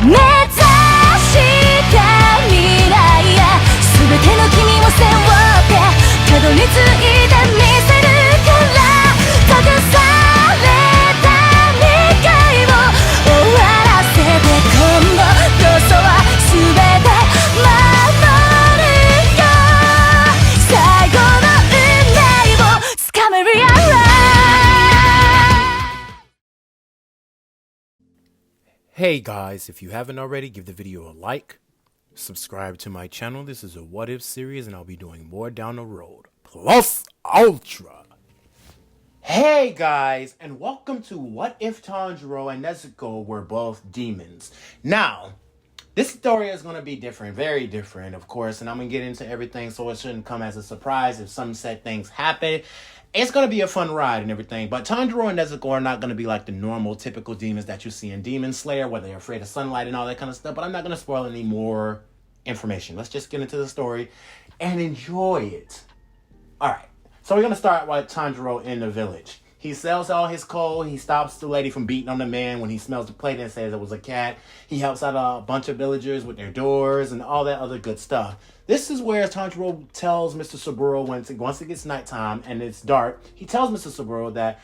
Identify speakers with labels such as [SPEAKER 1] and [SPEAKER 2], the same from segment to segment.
[SPEAKER 1] 目指した未来や全ての君を背負ってたどり着いてみせるから閉ざされた未来を終わらせて今度こそは全て守るよ最後の運命をつかめるやろ
[SPEAKER 2] Hey guys, if you haven't already, give the video a like, subscribe to my channel. This is a what if series and I'll be doing more down the road. Plus Ultra! Hey guys, and welcome to What If Tanjiro and Nezuko Were Both Demons. Now, this story is going to be different, very different, of course, and I'm going to get into everything so it shouldn't come as a surprise if some said things happen. It's going to be a fun ride and everything, but Tanjiro and Nezuko are not going to be like the normal, typical demons that you see in Demon Slayer, where they're afraid of sunlight and all that kind of stuff, but I'm not going to spoil any more information. Let's just get into the story and enjoy it. Alright, so we're going to start with Tanjiro in the village. He sells all his coal. He stops the lady from beating on the man when he smells the plate and says it was a cat. He helps out a bunch of villagers with their doors and all that other good stuff. This is where Tanjiro tells Mr. Saburo once it gets nighttime and it's dark, he tells Mr. Saburo that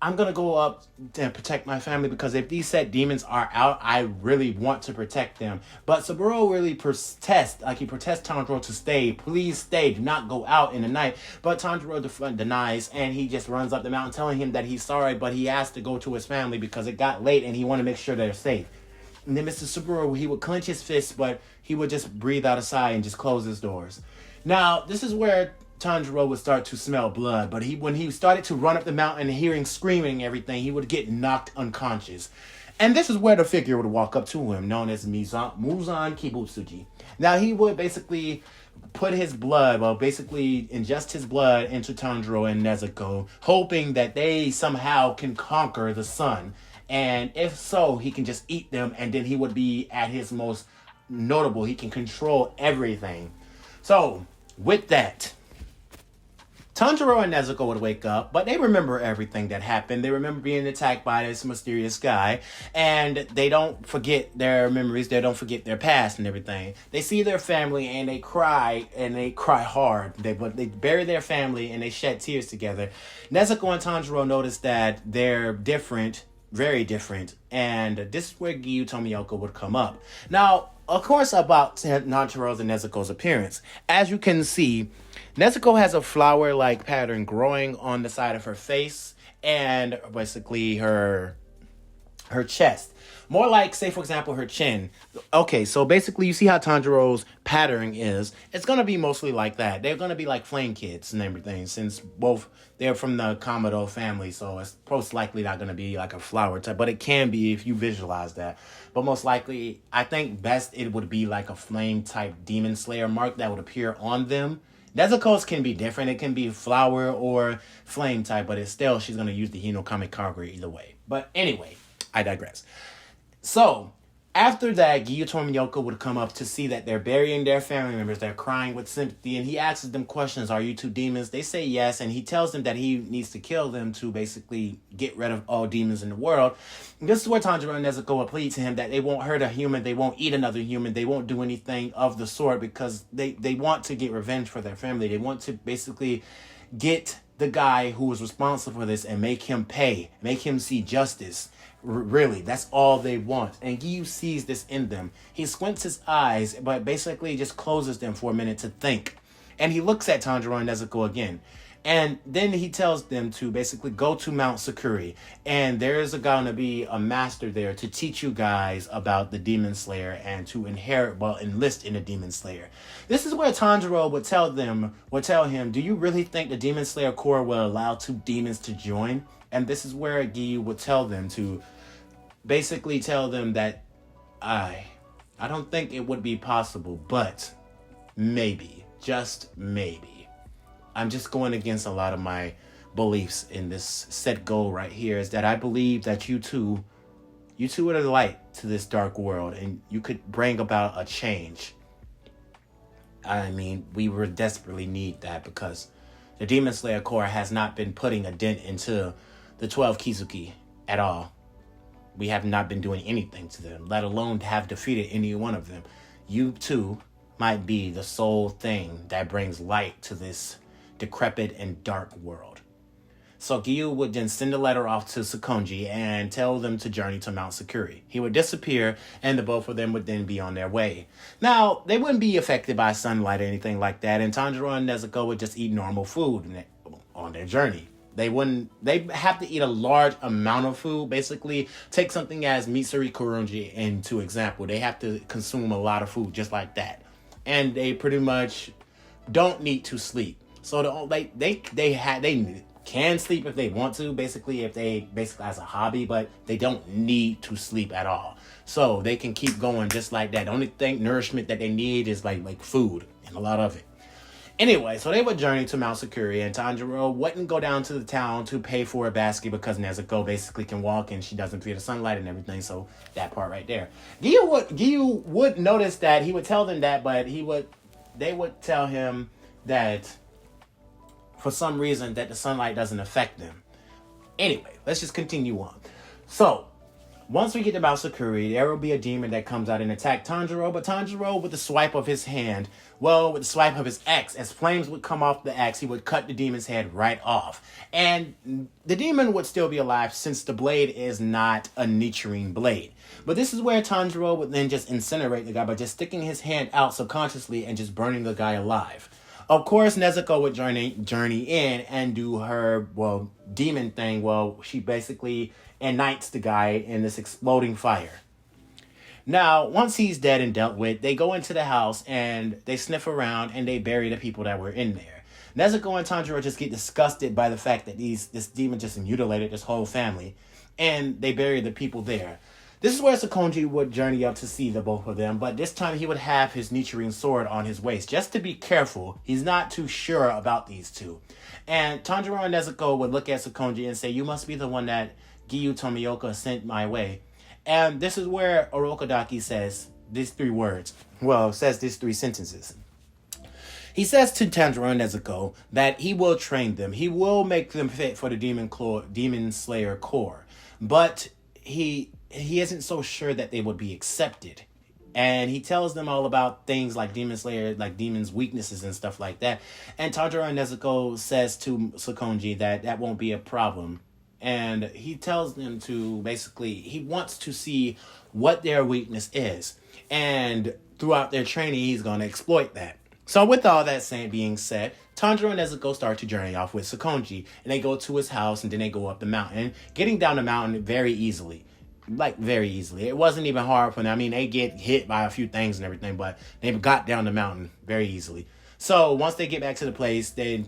[SPEAKER 2] I'm going to go up and protect my family because if these said demons are out, I really want to protect them. But Saburo really protests Tanjiro to stay. Please stay. Do not go out in the night. But Tanjiro denies and he just runs up the mountain telling him that he's sorry, but he has to go to his family because it got late and he wanted to make sure they're safe. And then Mr. Saburo, he would clench his fists, but he would just breathe out a sigh and just close his doors. Now, this is where Tanjiro would start to smell blood, but when he started to run up the mountain and hearing screaming and everything, he would get knocked unconscious. And this is where the figure would walk up to him, known as Muzan Kibutsuji. Now, he would basically put his blood, basically ingest his blood into Tanjiro and Nezuko, hoping that they somehow can conquer the sun. And if so, he can just eat them, and then he would be at his most notable. He can control everything. So, with that, Tanjiro and Nezuko would wake up, but they remember everything that happened. They remember being attacked by this mysterious guy, and they don't forget their memories. They don't forget their past and everything. They see their family, and they cry hard. They bury their family, and they shed tears together. Nezuko and Tanjiro notice that they're different, very different, and this is where Giyu Tomiyoko would come up. Now, of course, about Tanjiro's and Nezuko's appearance. As you can see, Nezuko has a flower-like pattern growing on the side of her face and basically her chest. More like, say, for example, her chin. Okay, so basically you see how Tanjiro's pattern is. It's going to be mostly like that. They're going to be like flame kids and everything, since both they're from the Komodo family, so it's most likely not going to be like a flower type, but it can be if you visualize that. But most likely, I think best it would be like a flame type demon slayer mark that would appear on them. Nezuko's can be different. It can be flower or flame type, but it's still, she's going to use the Hino Kamikagure either way. But anyway, I digress. So, after that, Giyu Tomiyoko would come up to see that they're burying their family members. They're crying with sympathy, and he asks them questions. Are you two demons? They say yes, and he tells them that he needs to kill them to basically get rid of all demons in the world. And this is where Tanjiro and Nezuko will plead to him that they won't hurt a human, they won't eat another human, they won't do anything of the sort because they want to get revenge for their family. They want to basically get the guy who was responsible for this and make him pay, make him see justice. Really, that's all they want. And Giyu sees this in them. He squints his eyes, but basically just closes them for a minute to think. And he looks at Tanjiro and Nezuko again. And then he tells them to basically go to Mount Sakuri. And there's going to be a master there to teach you guys about the Demon Slayer and to enlist in a Demon Slayer. This is where Tanjiro would tell him, do you really think the Demon Slayer Corps will allow two demons to join? And this is where Giyu would tell them to basically tell them that I don't think it would be possible, but maybe, just maybe. I'm just going against a lot of my beliefs in this set goal right here, is that I believe that you two are the light to this dark world and you could bring about a change. I mean, we would desperately need that because the Demon Slayer Corps has not been putting a dent into the 12 Kizuki at all. We have not been doing anything to them, let alone have defeated any one of them. You too might be the sole thing that brings light to this decrepit and dark world. So Giyu would then send a letter off to Sakonji and tell them to journey to Mount Sakuri. He would disappear, and the both of them would then be on their way. Now, they wouldn't be affected by sunlight or anything like that, and Tanjiro and Nezuko would just eat normal food on their journey. They have to eat a large amount of food. Basically, take something as Mitsuri Kurunji into example. They have to consume a lot of food just like that. And they pretty much don't need to sleep. So they can sleep if they want to, basically as a hobby, but they don't need to sleep at all. So they can keep going just like that. The only nourishment that they need is like food, and a lot of it. Anyway, so they would journey to Mount Sakuri, and Tanjiro wouldn't go down to the town to pay for a basket because Nezuko basically can walk and she doesn't feel the sunlight and everything, so that part right there. Giyu would notice that. He would tell them that, but they would tell him that for some reason that the sunlight doesn't affect them. Anyway, let's just continue on. So, once we get to Mount Sakuri, there will be a demon that comes out and attack Tanjiro, but Tanjiro, with the swipe of his axe, as flames would come off the axe, he would cut the demon's head right off. And the demon would still be alive since the blade is not a Nichirin blade. But this is where Tanjiro would then just incinerate the guy by just sticking his hand out subconsciously and just burning the guy alive. Of course, Nezuko would journey in and do her, demon thing. She basically ignites the guy in this exploding fire. Now, once he's dead and dealt with, they go into the house and they sniff around and they bury the people that were in there. Nezuko and Tanjiro just get disgusted by the fact that this demon just mutilated this whole family, and they bury the people there. This is where Sakonji would journey up to see the both of them, but this time he would have his Nichirin sword on his waist, just to be careful. He's not too sure about these two. And Tanjiro and Nezuko would look at Sakonji and say, "You must be the one that Giyu Tomioka sent my way." And this is where Orokodaki says these these three sentences. He says to Tanjiro and Nezuko that he will train them. He will make them fit for the Demon Slayer Corps. But he isn't so sure that they would be accepted. And he tells them all about things like Demon Slayer, like demons' weaknesses and stuff like that. And Tanjiro and Nezuko says to Sakonji that won't be a problem. And he tells them to he wants to see what their weakness is. And throughout their training, he's going to exploit that. So with all that being said, Tanjiro and Nezuko start to journey off with Sakonji. And they go to his house and then they go up the mountain. Getting down the mountain very easily. Very easily. It wasn't even hard for them. I mean, they get hit by a few things and everything, but they got down the mountain very easily. So once they get back to the place, then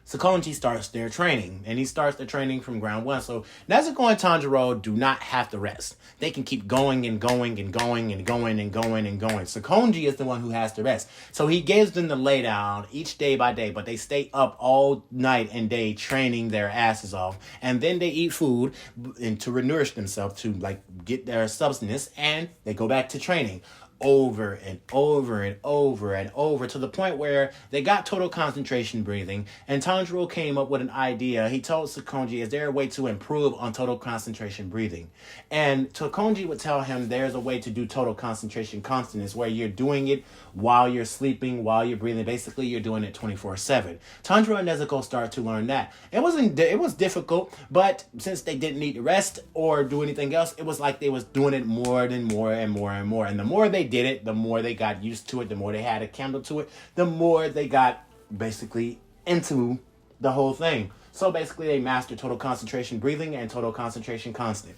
[SPEAKER 2] Sakonji starts their training, and he starts the training from ground one. So Nezuko and Tanjiro do not have to rest. They can keep going and going and going and going and going and going. Sakonji is the one who has to rest. So he gives them the lay down each day by day, but they stay up all night and day training their asses off. And then they eat food and to nourish themselves, to get their substance, and they go back to training. Over and over and over and over, to the point where they got total concentration breathing, and Tanjiro came up with an idea. He told Sakonji, is there a way to improve on total concentration breathing? And Sakonji would tell him there's a way to do total concentration consciousness, where you're doing it while you're sleeping, while you're breathing. Basically, you're doing it 24/7. Tanjiro and Nezuko start to learn that. It was difficult, but since they didn't need to rest or do anything else, it was like they was doing it more and more and more and more. And the more they did it, the more they got used to it, the more they had a candle to it, the more they got basically into the whole thing. So basically they mastered total concentration breathing and total concentration constant.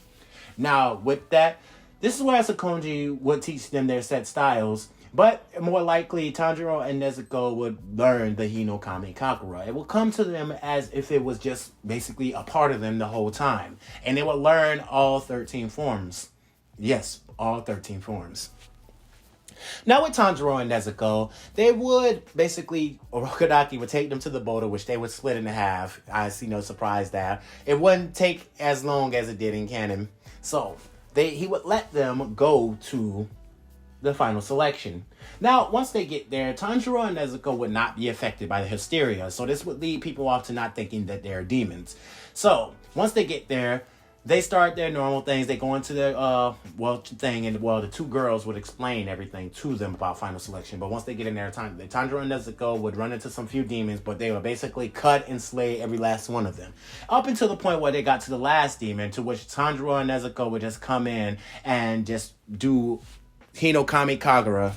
[SPEAKER 2] Now with that, this is where Sakonji would teach them their set styles, but more likely Tanjiro and Nezuko would learn the Hino Kami Kakura. It will come to them as if it was just basically a part of them the whole time. And they would learn all 13 forms. Yes, all 13 forms. Now with Tanjiro and Nezuko, they would basically, Orokodaki would take them to the boulder, which they would split in half. I see no surprise there. It wouldn't take as long as it did in canon. So he would let them go to the final selection. Now, once they get there, Tanjiro and Nezuko would not be affected by the hysteria. So this would lead people off to not thinking that they're demons. So once they get there, They start their normal things. They go into their thing, and the two girls would explain everything to them about final selection. But once they get in there, Tanjiro and Nezuko would run into some few demons, but they would basically cut and slay every last one of them. Up until the point where they got to the last demon, to which Tanjiro and Nezuko would just come in and just do Hinokami Kagura.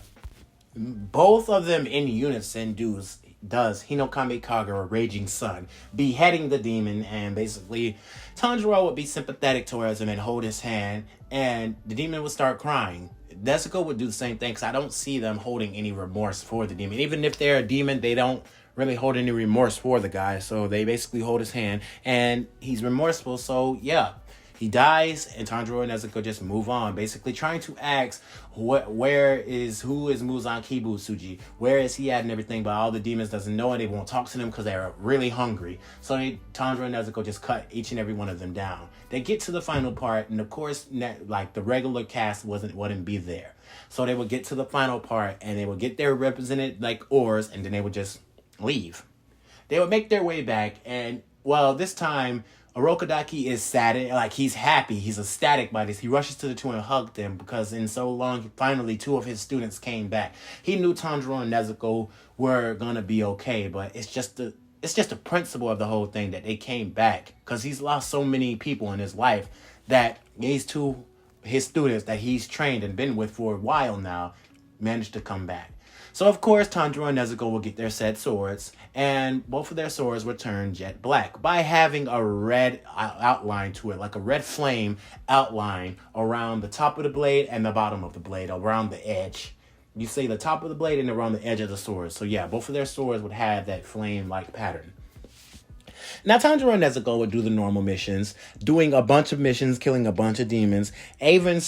[SPEAKER 2] Both of them in unison does Hinokami Kagura, Raging Sun, beheading the demon, and basically Tanjiro would be sympathetic towards him and hold his hand, and the demon would start crying. Nezuko would do the same thing, because I don't see them holding any remorse for the demon. Even if they're a demon, they don't really hold any remorse for the guy, so they basically hold his hand, and he's remorseful, so yeah. He dies, and Tanjiro and Nezuko just move on, basically trying to ask who is Muzan Kibutsuji, where is he at and everything, but all the demons doesn't know, and they won't talk to them because they're really hungry. So Tanjiro and Nezuko just cut each and every one of them down. They get to the final part, and of course, like the regular cast wouldn't be there. So they would get to the final part, and they would get their represented like oars, and then they would just leave. They would make their way back, and well, this time Orokodaki is sad, like he's happy, he's ecstatic by this. He rushes to the two and hugged them because in so long, finally, two of his students came back. He knew Tanjiro and Nezuko were gonna be okay, but it's just the principle of the whole thing that they came back, because he's lost so many people in his life that these two, his students that he's trained and been with for a while now, managed to come back. So, of course, Tanjiro and Nezuko will get their said swords, and both of their swords will turn jet black by having a red outline to it, like a red flame outline around the top of the blade and the bottom of the blade, around the edge. You say the top of the blade and around the edge of the sword. So, yeah, both of their swords would have that flame-like pattern. Now, Tanjiro and Nezuko would do the normal missions, doing a bunch of missions, killing a bunch of demons, even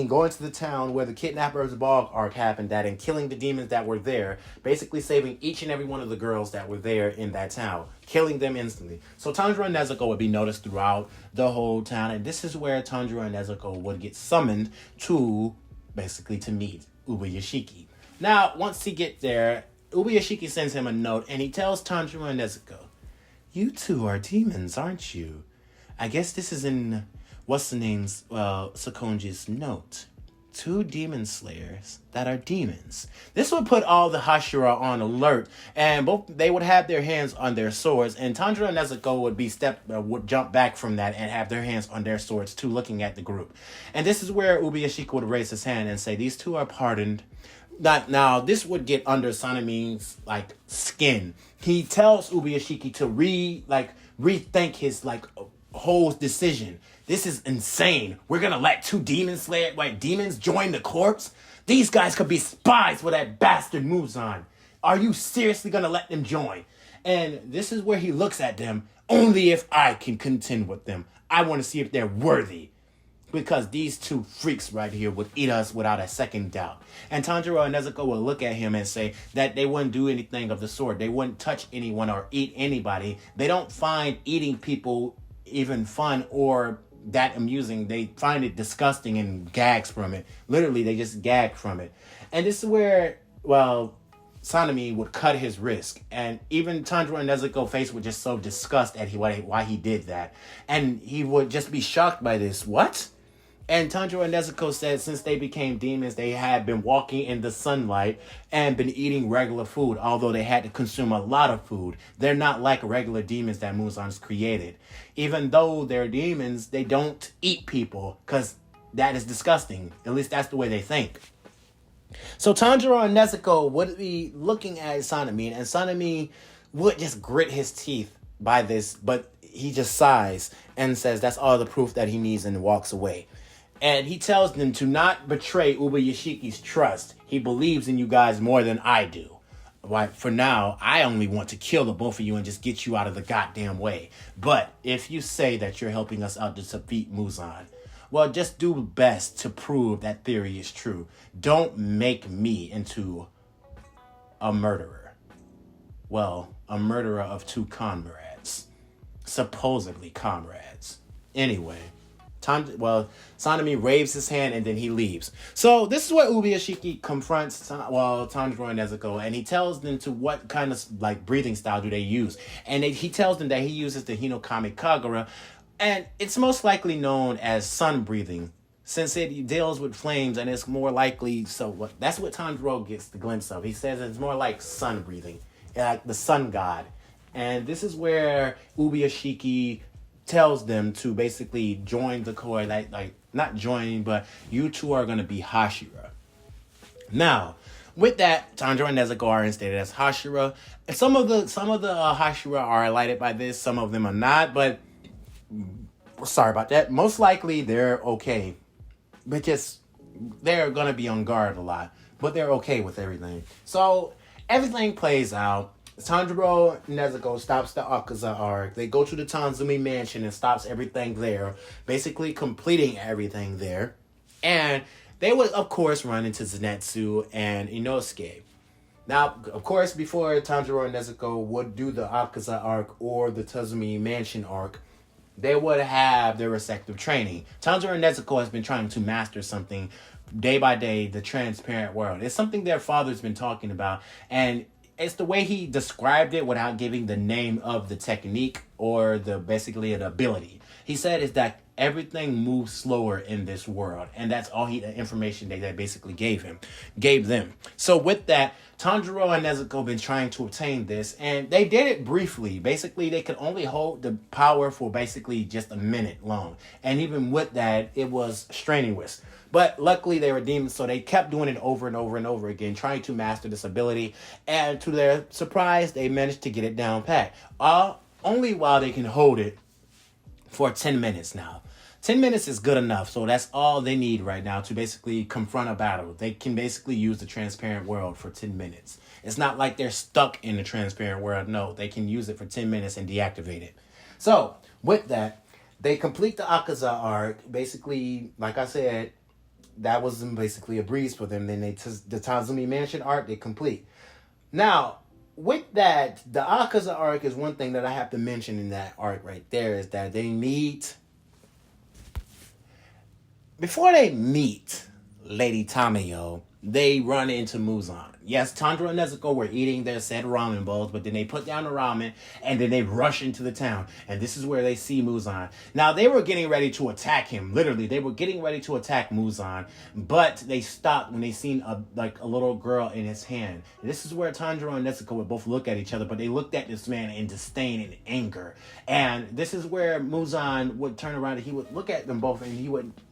[SPEAKER 2] going to the town where the kidnappers' ball arc happened at, and killing the demons that were there, basically saving each and every one of the girls that were there in that town, killing them instantly. So Tanjiro and Nezuko would be noticed throughout the whole town, and this is where Tanjiro and Nezuko would get summoned to meet Ubuyashiki. Now, once he gets there, Ubuyashiki sends him a note, and he tells Tanjiro and Nezuko, "You two are demons, aren't you? I guess this is in, Sakonji's note. 2 demon slayers that are demons." This would put all the Hashira on alert, and they would have their hands on their swords, and Tanjiro and Nezuko would jump back from that and have their hands on their swords too, looking at the group. And this is where Ubuyashiki would raise his hand and say, "These two are pardoned." Now, this would get under Sanemi's skin. He tells Ubuyashiki to rethink his whole decision. This is insane. We're gonna let 2 demons join the corps? These guys could be spies for that bastard Muzan. Are you seriously gonna let them join? And this is where he looks at them. Only if I can contend with them. I want to see if they're worthy. Because these 2 freaks right here would eat us without a second doubt. And Tanjiro and Nezuko will look at him and say that they wouldn't do anything of the sort. They wouldn't touch anyone or eat anybody. They don't find eating people even fun or that amusing. They find it disgusting and gags from it. Literally, they just gag from it. And this is where, Sanemi would cut his wrist, and even Tanjiro and Nezuko's face would just so disgust at why he did that. And he would just be shocked by this. What? And Tanjiro and Nezuko said since they became demons, they had been walking in the sunlight and been eating regular food, although they had to consume a lot of food. They're not like regular demons that Muzan's created. Even though they're demons, they don't eat people, because that is disgusting. At least that's the way they think. So Tanjiro and Nezuko would be looking at Sanemi, and Sanemi would just grit his teeth by this, but he just sighs and says that's all the proof that he needs and walks away. And he tells them to not betray Ubuyashiki's trust. He believes in you guys more than I do. For now, I only want to kill the both of you and just get you out of the goddamn way. But if you say that you're helping us out to defeat Muzan, well, just do best to prove that theory is true. Don't make me into a murderer. Well, a murderer of 2 comrades. Supposedly comrades. Anyway, Sanemi waves his hand and then he leaves. So this is what Ubuyashiki confronts Tanjiro and Nezuko, and he tells them to what kind of breathing style do they use. And he tells them that he uses the Hinokami Kagura, And it's most likely known as sun breathing, since it deals with flames and it's more likely. So that's what Tanjiro gets the glimpse of. He says it's more like sun breathing, like the sun god. And this is where Ubuyashiki tells them to basically join the core, like not join, but you two are going to be Hashira. Now, with that, Tanjiro and Nezuko are instated as Hashira. And some of the Hashira are highlighted by this, some of them are not, but sorry about that. Most likely they're okay. But just they're gonna be on guard a lot. But they're okay with everything. So everything plays out. Tanjiro Nezuko stops the Akaza arc. They go to the Tanzumi mansion and stops everything there. Basically completing everything there. And they would, of course, run into Zenitsu and Inosuke. Now, of course, before Tanjiro and Nezuko would do the Akaza arc or the Tanzumi mansion arc, they would have their respective training. Tanjiro and Nezuko has been trying to master something day by day, the transparent world. It's something their father's been talking about, and it's the way he described it without giving the name of the technique or basically the ability. He said is that everything moves slower in this world, and that's all the information they basically gave them. So with that, Tanjiro and Nezuko been trying to obtain this, and they did it briefly. Basically, they could only hold the power for basically just a minute long, and even with that, it was strenuous. But luckily, they were demons, so they kept doing it over and over and over again, trying to master this ability. And to their surprise, they managed to get it down pat. Only while they can hold it for 10 minutes now. 10 minutes is good enough, so that's all they need right now to basically confront a battle. They can basically use the transparent world for 10 minutes. It's not like they're stuck in the transparent world. No, they can use it for 10 minutes and deactivate it. So, with that, they complete the Akaza arc. Basically, like I said, that was basically a breeze for them. Then the Tanzumi Mansion arc, they complete. Now, with that, the Akaza arc is one thing that I have to mention in that arc right there, is that they meet... Before they meet Lady Tamayo, they run into Muzan. Yes, Tanjiro and Nezuko were eating their said ramen bowls, but then they put down the ramen, and then they rush into the town. And this is where they see Muzan. Now, they were getting ready to attack him. Literally, they were getting ready to attack Muzan, but they stopped when they seen a little girl in his hand. And this is where Tanjiro and Nezuko would both look at each other, but they looked at this man in disdain and anger. And this is where Muzan would turn around and he would look at them both, and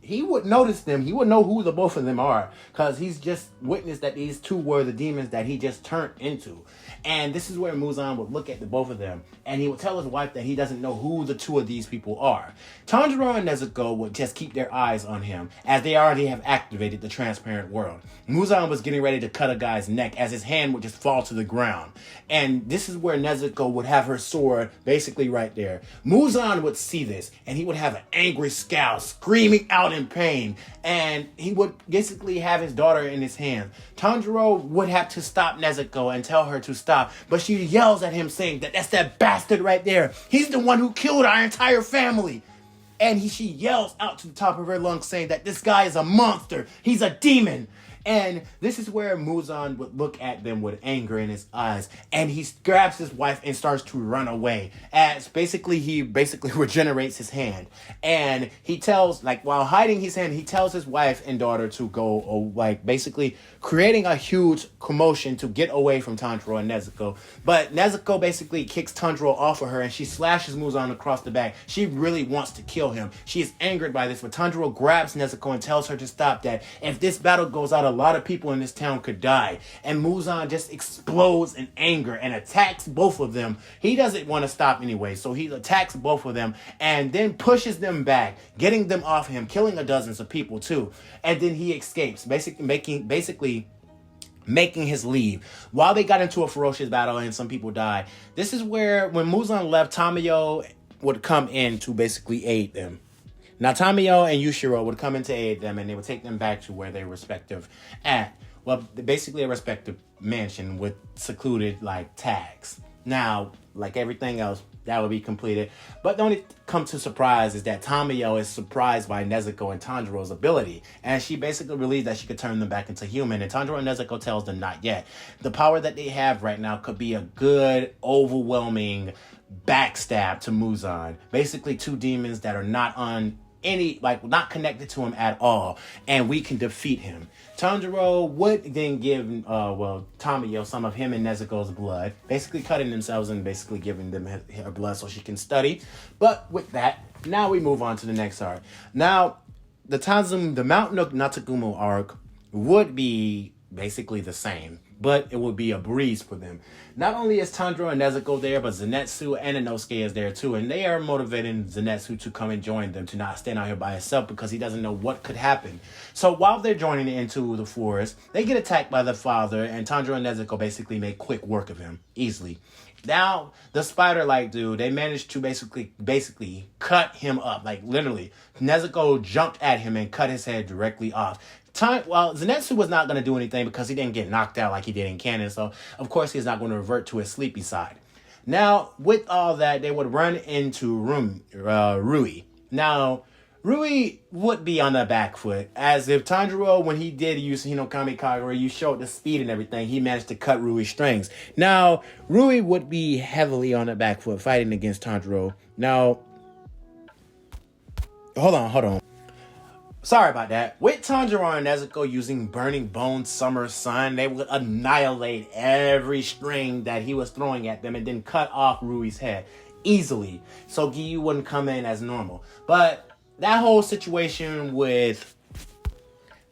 [SPEAKER 2] he would notice them. He would know who the both of them are, because he's just witnessed that these two were the demons that he just turned into. And this is where Muzan would look at the both of them, and he would tell his wife that he doesn't know who the two of these people are. Tanjiro and Nezuko would just keep their eyes on him, as they already have activated the transparent world. Muzan was getting ready to cut a guy's neck as his hand would just fall to the ground. And this is where Nezuko would have her sword basically right there. Muzan would see this, and he would have an angry scowl, screaming out in pain, and he would basically have his daughter in his hands. Tanjiro would have to stop Nezuko and tell her to stop, but she yells at him saying that's that bastard right there. He's the one who killed our entire family. And she yells out to the top of her lungs saying that this guy is a monster. He's a demon. And this is where Muzan would look at them with anger in his eyes. And he grabs his wife and starts to run away. As he regenerates his hand. And he tells, while hiding his hand, he tells his wife and daughter to go, basically creating a huge commotion to get away from Tanjiro and Nezuko. But Nezuko basically kicks Tanjiro off of her, and she slashes Muzan across the back. She really wants to kill him. She is angered by this, but Tanjiro grabs Nezuko and tells her to stop that. If this battle goes out, a lot of people in this town could die. And Muzan just explodes in anger and attacks both of them. He doesn't want to stop anyway, so he attacks both of them and then pushes them back, getting them off him, killing dozens of people too. And then he escapes, basically making his leave. While they got into a ferocious battle and some people died, this is where, when Muzan left, Tamayo would come in to basically aid them. Now, Tamayo and Yushiro would come in to aid them, and they would take them back to where they respective at. Well, basically a respective mansion with secluded, tags. Now, like everything else, that would be completed. But the only come to surprise is that Tamayo is surprised by Nezuko and Tanjiro's ability. And she basically believes that she could turn them back into human. And Tanjiro and Nezuko tells them not yet. The power that they have right now could be a good, overwhelming backstab to Muzan. Basically, two demons that are not on any, like, not connected to him at all, and we can defeat him. Tanjiro would then give, Tamayo some of him and Nezuko's blood, basically cutting themselves and basically giving them her blood so she can study. But with that, now we move on to the next arc. Now, the Mountain of Natagumo arc would be basically the same, but it would be a breeze for them. Not only is Tanjiro and Nezuko there, but Zenitsu and Inosuke is there too, and they are motivating Zenitsu to come and join them, to not stand out here by himself because he doesn't know what could happen. So while they're joining into the forest, they get attacked by the father, and Tanjiro and Nezuko basically make quick work of him, easily. Now, the spider-like dude, they managed to basically cut him up, like literally. Nezuko jumped at him and cut his head directly off. Zenitsu was not going to do anything because he didn't get knocked out like he did in canon, so of course he's not going to revert to his sleepy side. Now, with all that, they would run into Rui. Now, Rui would be on the back foot, as if Tanjiro, when he did use Hinokami Kagura, you showed the speed and everything, he managed to cut Rui's strings. Now, Rui would be heavily on the back foot fighting against Tanjiro. Now, hold on. Sorry about that. With Tanjiro and Nezuko using Burning Bone Summer Sun, they would annihilate every string that he was throwing at them and then cut off Rui's head easily, so Giyu wouldn't come in as normal. But that whole situation with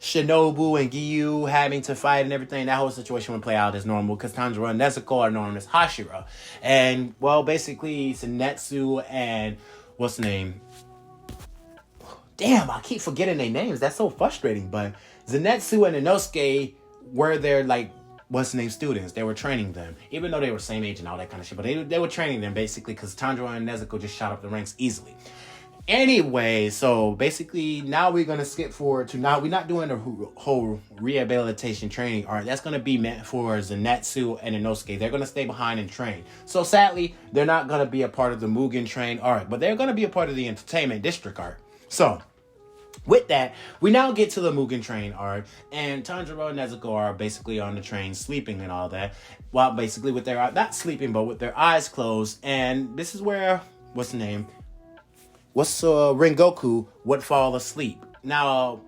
[SPEAKER 2] Shinobu and Giyu having to fight and everything, that whole situation would play out as normal because Tanjiro and Nezuko are known as Hashira. And, well, basically, Zenitsu and, what's the name? Damn, I keep forgetting their names. That's so frustrating. But Zenitsu and Inosuke were their, students. They were training them. Even though they were same age and all that kind of shit. But they were training them, basically, because Tanjiro and Nezuko just shot up the ranks easily. Anyway, so basically, now we're going to skip forward to now. We're not doing the whole rehabilitation training arc. That's going to be meant for Zenitsu and Inosuke. They're going to stay behind and train. So sadly, they're not going to be a part of the Mugen Train arc. But they're going to be a part of the Entertainment District arc. So, with that, we now get to the Mugen Train arc, and Tanjiro and Nezuko are basically on the train sleeping and all that, while basically with their, not sleeping, but with their eyes closed, and this is where, Rengoku would fall asleep. Now,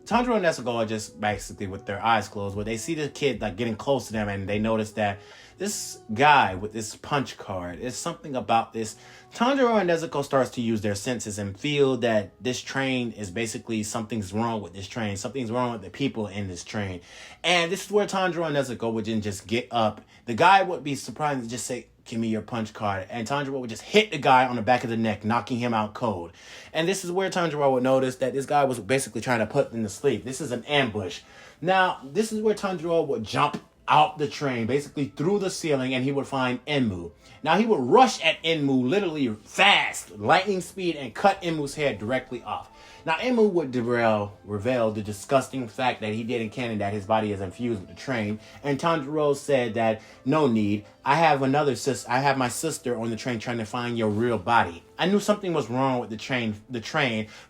[SPEAKER 2] Tanjiro and Nezuko are just basically with their eyes closed, but they see the kid getting close to them, and they notice that this guy with this punch card, is something about this. Tanjiro and Nezuko starts to use their senses and feel that this train is basically something's wrong with this train. Something's wrong with the people in this train. And this is where Tanjiro and Nezuko would then just get up. The guy would be surprised to just say, "Give me your punch card." And Tanjiro would just hit the guy on the back of the neck, knocking him out cold. And this is where Tanjiro would notice that this guy was basically trying to put them to sleep. This is an ambush. Now, this is where Tanjiro would jump out the train, basically through the ceiling, and he would find Enmu. Now, he would rush at Enmu literally fast, lightning speed, and cut Enmu's head directly off. Now, Enmu would reveal the disgusting fact that he did in canon, that his body is infused with the train. And Tanjiro said that, "No need. I have my sister on the train trying to find your real body." I knew something was wrong with the train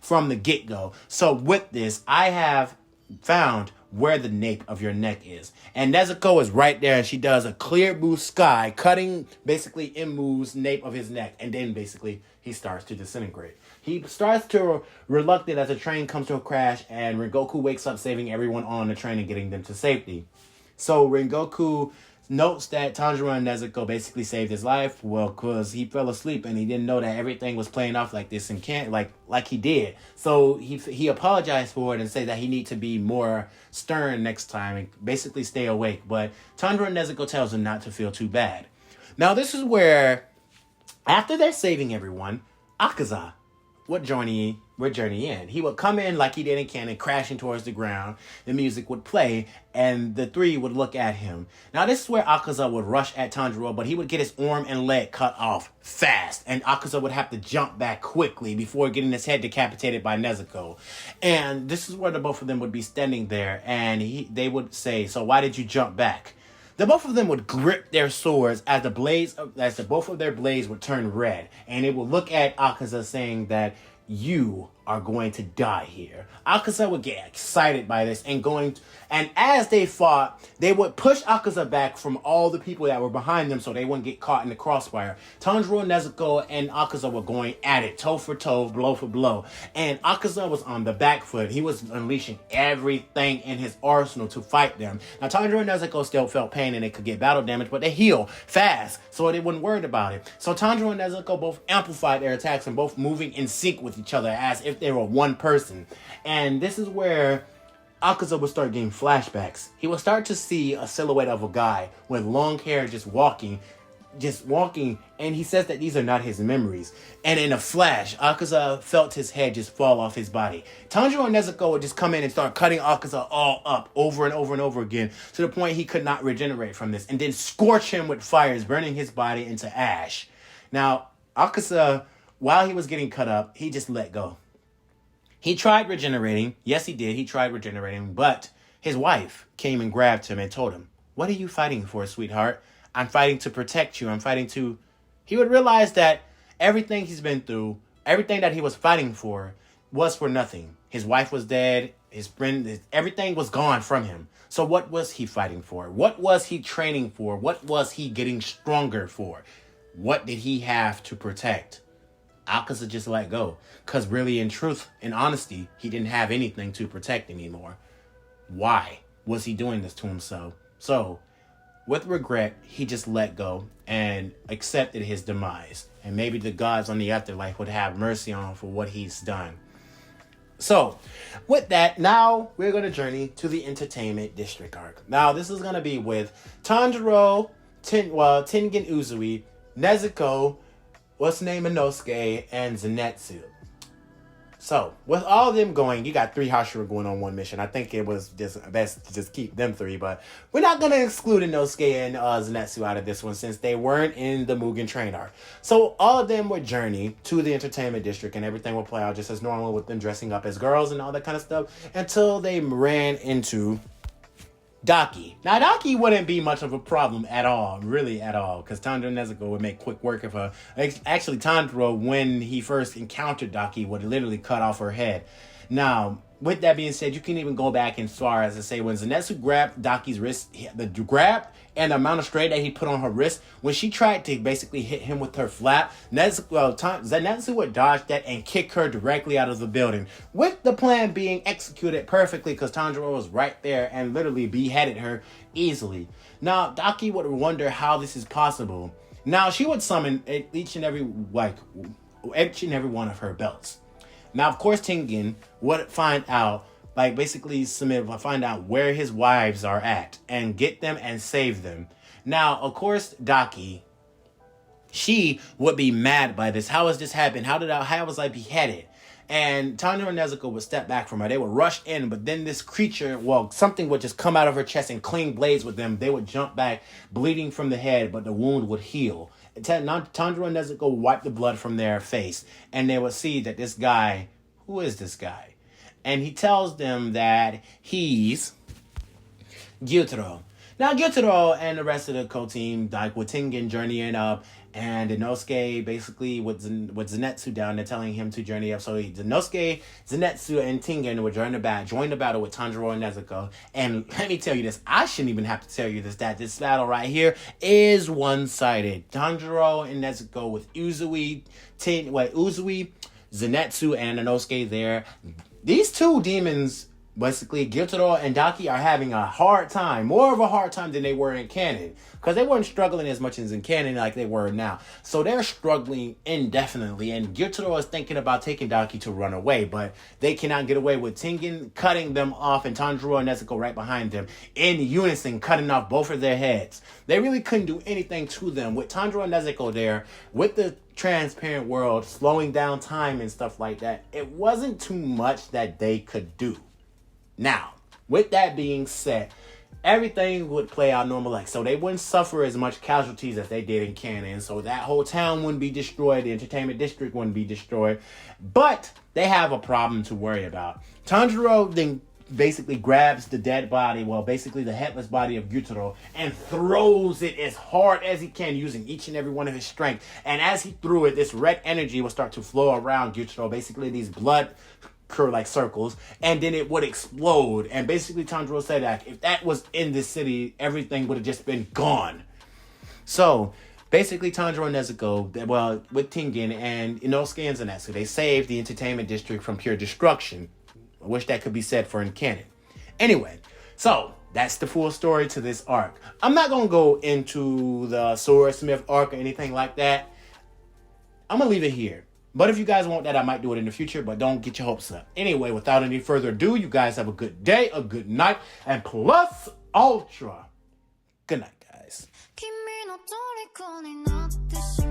[SPEAKER 2] from the get-go. So with this, I have found where the nape of your neck is. And Nezuko is right there, and she does a clear blue sky, cutting basically Enmu's nape of his neck. And then basically he starts to disintegrate. He starts to reluctant as the train comes to a crash, and Rengoku wakes up, saving everyone on the train and getting them to safety. So Rengoku notes that Tanjiro and Nezuko basically saved his life, well, because he fell asleep and he didn't know that everything was playing off like this and can't like he did. So he apologized for it and said that he need to be more stern next time and basically stay awake. But Tanjiro and Nezuko tells him not to feel too bad. Now this is where, after they're saving everyone, Akaza would journey in. He would come in like he did in canon, crashing towards the ground. The music would play, and the three would look at him. Now, this is where Akaza would rush at Tanjiro, but he would get his arm and leg cut off fast, and Akaza would have to jump back quickly before getting his head decapitated by Nezuko. And this is where the both of them would be standing there, and they would say, "So why did you jump back?" The both of them would grip their swords as both of their blades would turn red, and they would look at Akaza saying that, "You are going to die here. Akaza would get excited by this and as they fought, they would push Akaza back from all the people that were behind them so they wouldn't get caught in the crossfire. Tanjiro, Nezuko, and Akaza were going at it, toe for toe, blow for blow. And Akaza was on the back foot. He was unleashing everything in his arsenal to fight them. Now, Tanjiro and Nezuko still felt pain and they could get battle damage, but they heal fast, so they wouldn't worry about it. So Tanjiro and Nezuko both amplified their attacks and both moving in sync with each other as if they were one person. And this is where Akaza would start getting flashbacks. He would start to see a silhouette of a guy with long hair just walking, and he says that these are not his memories. And in a flash, Akaza felt his head just fall off his body. Tanjiro and Nezuko would just come in and start cutting Akaza all up over and over and over again to the point he could not regenerate from this, and then scorch him with fires, burning his body into ash. Now, Akaza, while he was getting cut up, he just let go. He tried regenerating. Yes, he did. He tried regenerating, but his wife came and grabbed him and told him, "What are you fighting for, sweetheart? I'm fighting to protect you. I'm fighting to..." He would realize that everything he's been through, everything that he was fighting for was for nothing. His wife was dead. His friend, everything was gone from him. So what was he fighting for? What was he training for? What was he getting stronger for? What did he have to protect? Akaza just let go. Because really, in truth, in honesty, he didn't have anything to protect anymore. Why was he doing this to himself? So, with regret, he just let go and accepted his demise. And maybe the gods on the afterlife would have mercy on him for what he's done. So, with that, now we're going to journey to the Entertainment District arc. Now, this is going to be with Tanjiro, Tengen Uzui, Nezuko, what's the name of Inosuke, and Zenitsu. So, with all of them going, you got 3 Hashira going on one mission. I think it was just best to just keep them 3, but we're not going to exclude Inosuke and Zenitsu out of this one since they weren't in the Mugen Train arc. So, all of them would journey to the Entertainment District and everything would play out just as normal with them dressing up as girls and all that kind of stuff until they ran into Daki. Now, Daki wouldn't be much of a problem at all, really at all, because Tanjiro and Nezuko would make quick work of her. Actually, Tanjiro, when he first encountered Daki, would literally cut off her head. Now, with that being said, you can even go back as far as to say when Zenitsu grabbed Daki's wrist, the grab and the amount of strain that he put on her wrist, when she tried to basically hit him with her flap, Zenitsu would dodge that and kick her directly out of the building, with the plan being executed perfectly because Tanjiro was right there and literally beheaded her easily. Now, Daki would wonder how this is possible. Now, she would summon each and every one of her belts. Now, of course, Tengen would find out, find out where his wives are at and get them and save them. Now, of course, Daki, she would be mad by this. How has this happened? How was I beheaded? And Tanjiro and Nezuko would step back from her. They would rush in, but then this creature, something would just come out of her chest and cling blades with them. They would jump back, bleeding from the head, but the wound would heal. Tanjiro and Nezuko would wipe the blood from their face, and they would see that this guy, who is this guy? And he tells them that he's Gyutaro. Now, Gyutaro and the rest of the co-team, with Tengen journeying up, and Inosuke basically with Zenitsu down, they're telling him to journey up. So Inosuke, Zenitsu, and Tengen would join the battle with Tanjiro and Nezuko. And let me tell you this, I shouldn't even have to tell you this, that this battle right here is one-sided. Tanjiro and Nezuko with Uzui, Zenitsu, and Inosuke there. These two demons, basically, Gyutaro and Daki, are having a hard time, more of a hard time than they were in canon, because they weren't struggling as much as in canon like they were now. So they're struggling indefinitely, and Gyutaro is thinking about taking Daki to run away, but they cannot get away with Tengen cutting them off and Tanjiro and Nezuko right behind them in unison, cutting off both of their heads. They really couldn't do anything to them. With Tanjiro and Nezuko there, with the transparent world, slowing down time and stuff like that, it wasn't too much that they could do. Now, with that being said, everything would play out normal, so they wouldn't suffer as much casualties as they did in canon. So that whole town wouldn't be destroyed, the Entertainment District wouldn't be destroyed, but they have a problem to worry about. Tanjiro then basically grabs the dead body, well, basically the headless body of Gyutaro, and throws it as hard as he can using each and every one of his strength. And as he threw it, this red energy will start to flow around Gyutaro, basically these blood curl like circles, and then it would explode. And basically Tanjiro said that if that was in this city, everything would have just been gone. So basically Tanjiro and Nezuko, well, with Tengen and Inosuke and Zenitsu, they saved the entertainment district from pure destruction. I wish that could be said for in canon. Anyway, so that's the full story to this arc. I'm not going to go into the Swordsmith arc or anything like that. I'm going to leave it here. But if you guys want that, I might do it in the future, but don't get your hopes up. Anyway, without any further ado, you guys have a good day, a good night, and plus ultra. Good night, guys.
[SPEAKER 1] 君の虜になってしまう